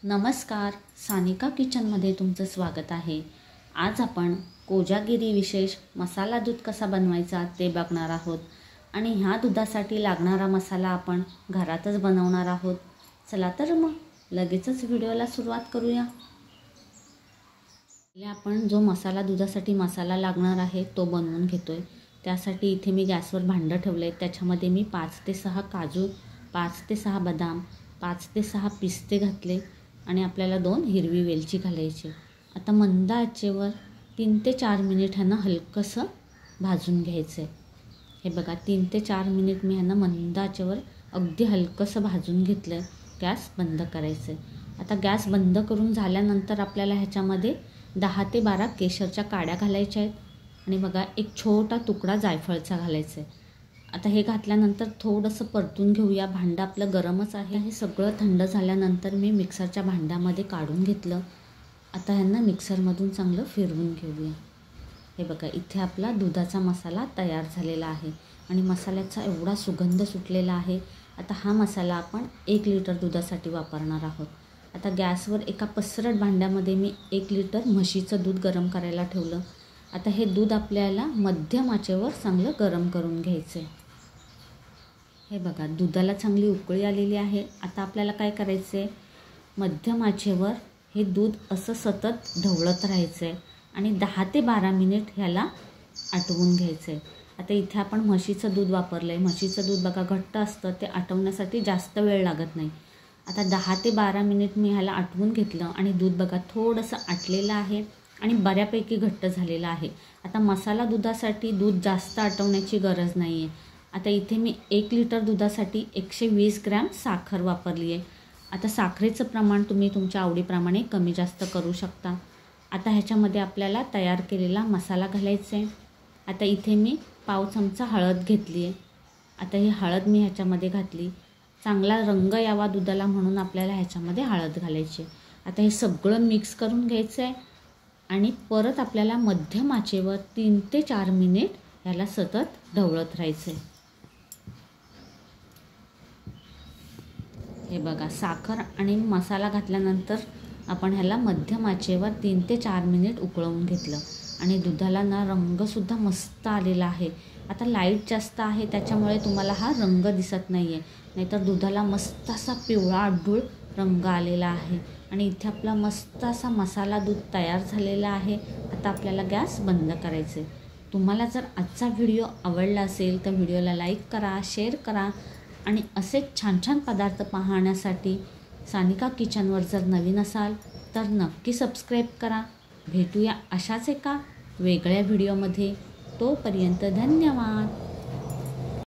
नमस्कार, सानिका किचनमध्ये तुमचं स्वागत आहे। आज आपण कोजागिरी विशेष मसाला दूध कसा बनवायचा ते बघणार आहोत आणि ह्या दुधासाठी लागणारा मसाला आपण घरातच बनवणार आहोत। चला तर मग लगेचच व्हिडिओला सुरुवात करूया। आपण जो दुधासाठी मसाला लागणार आहे तो बनवून घेतोय। त्यासाठी इथे मी गॅसवर भांडं ठेवले, त्याच्यामध्ये मी 5 ते 6 काजू, 5 ते 6 बदाम, 5 ते 6 पिस्ते घातले आणि आपल्याला 2 हिरवी वेलची घालायची। आता मंद आचेवर 3 ते 4 मिनिट ह्यांना हलकसं भाजून घ्यायचं आहे। हे बघा 3 ते 4 मिनिट मी ह्यांना मंद आचेवर अगदी हलकसं भाजून घेतलं। गॅस बंद करायचं आहे। आता गॅस बंद करून झाल्यानंतर आपल्याला ह्याच्यामध्ये 10 ते 12 केशरच्या काड्या घालायच्या आहेत आणि बघा एक छोटा तुकडा जायफळचा घालायचा आहे। आता हे घातल्यानंतर थोडंसं परतून घेऊया। भांडं आपलं गरमच आहे। हे सगळं थंड झाल्यानंतर मी मिक्सरच्या भांड्यामध्ये काढून घेतलं। आता ह्यांना मिक्सरमधून चांगलं फिरवून घेऊया। हे बघा इथे आपला दुधाचा मसाला तयार झालेला आहे आणि मसाल्याचा एवढा सुगंध सुटलेला आहे। आता हा मसाला आपण 1 लिटर दुधासाठी वापरणार आहोत। आता गॅसवर एका पसरट भांड्यामध्ये मी 1 लिटर म्हशीचं दूध गरम करायला ठेवलं। आता हे दूध आपल्याला मध्यम आचेवर चांगलं गरम करून घ्यायचं आहे। हे बघा दुधाला चांगली उकळी आलेली आहे। आता आपल्याला काय करायचं आहे, मध्यम आचेवर हे दूध असं सतत ढवळत राहायचं आहे आणि 10 ते 12 मिनिट ह्याला आटवून घ्यायचं आहे। आता इथे आपण म्हशीचं दूध वापरलं आहे। म्हशीचं दूध बघा घट्ट असतं, ते आटवण्यासाठी जास्त वेळ लागत नाही। आता 10 ते 12 मिनिट मी ह्याला आटवून घेतलं आणि दूध बघा थोडंसं आटलेलं आहे आणि बऱ्यापैकी घट्ट झालेलं आहे। आता मसाला दुधासाठी दूध जास्त आटवण्याची गरज नाही आहे। आता इथे मी 1 लिटर दुधासाठी 120 ग्रॅम साखर वापरली आहे। आता साखरेचं प्रमाण तुम्ही तुमच्या आवडीप्रमाणे कमी जास्त करू शकता। आता ह्याच्यामध्ये आपल्याला तयार केलेला मसाला घालायचा आहे। आता इथे मी पाव चमचा हळद घेतली आहे। आता ही हळद मी ह्याच्यामध्ये घातली। चांगला रंग यावा दुधाला म्हणून आपल्याला ह्याच्यामध्ये हळद घालायची। आता हे सगळं मिक्स करून घ्यायचं आहे आणि परत आपल्याला मध्यम आचेवर 3 ते 4 मिनिट ह्याला सतत ढवळत राहायचं आहे। हे बघा साखर आणि मसाला घातल्यानंतर आपण ह्याला मध्यम आचेवर 3 ते 4 मिनिट उकळवून घेतलं आणि दुधाला ना रंगसुद्धा मस्त आलेला आहे। आता लाईट जास्त आहे त्याच्यामुळे तुम्हाला हा रंग दिसत नाही आहे, नाहीतर दुधाला मस्त असा पिवळा अडूळ रंग आलेला आहे आणि इथे आपला मस्त असा मसाला दूध तयार झालेला आहे। आता आपल्याला गॅस बंद करायचे। तुम्हाला जर आजचा व्हिडिओ आवडला असेल तर व्हिडिओला लाईक करा, शेअर करा आणि असेच छान छान पदार्थ पाहण्यासाठी सानिका किचनवर जर नवीन असाल तर नक्की सबस्क्राईब करा। भेटूया अशाच एका वेगळ्या व्हिडिओमध्ये। तोपर्यंत धन्यवाद।